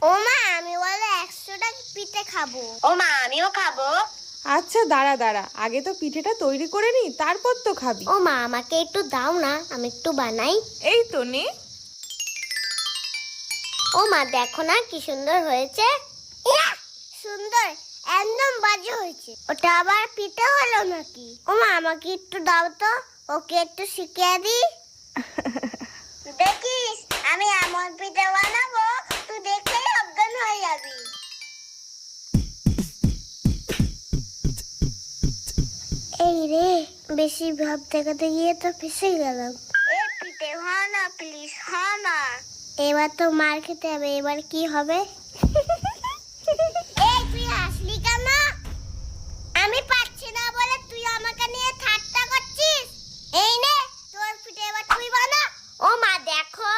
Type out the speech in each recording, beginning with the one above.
ও মা, আমি বলে 100টা পিঠে খাবো। ও মা, আমিও খাবো। আচ্ছা দাঁড়া দাঁড়া, আগে তো পিঠেটা তৈরি করে নি, তারপর তো খাবি। ও মা, আমাকে একটু দাও না, আমি একটু বানাই। এই তো নে। ও মা, দেখো না কি সুন্দর হয়েছে। ইয়া, সুন্দর, একদম বাজে হয়েছে। ওটা আবার পিঠে হলো নাকি? ও মা, আমাকে একটু দাও তো, ওকে একটু শিখিয়ে দি। দেখিস, আমি এমন পিঠে বানাবো, তুই দেখলেই অজ্ঞান হয়ে যাবি। এই রে, বেশি ভাব দেখাতে গিয়ে তো ফেসে গেলাম। এই পিঠে হয় না, প্লিজ হয় না। এবার তো মার খেতে হবে, এবার কি হবে? এই তুই আসলি কেন? আমি পাচ্ছি না বলে তুই আমাকে নিয়ে ঠাট্টা করছিস। এই নে তোর পিঠে, এবার তুই বানা। ও মা দেখো।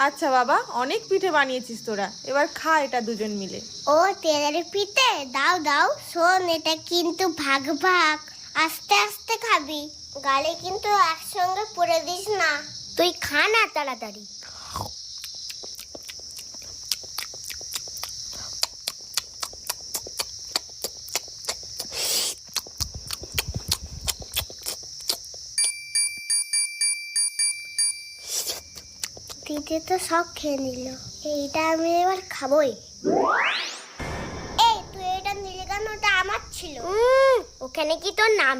আচ্ছা বাবা, অনেক পিঠে বানিয়েছিস তোরা, এবার খা এটা দুজন মিলে। ও তেলের পিঠে, দাও দাও। শোন, এটা কিন্তু ভাগ ভাগ, আস্তে আস্তে খাবি, গালে কিন্তু একসঙ্গে পুড়ে দিস না। তুই খা না তাড়াতাড়ি। দিদি তো সব খেয়ে নিল, এইটা আমি এবার খাবোই। এই তুই এটা নিলে কেন? ওটা আমার ছিল। ওখানে কি তোর নাম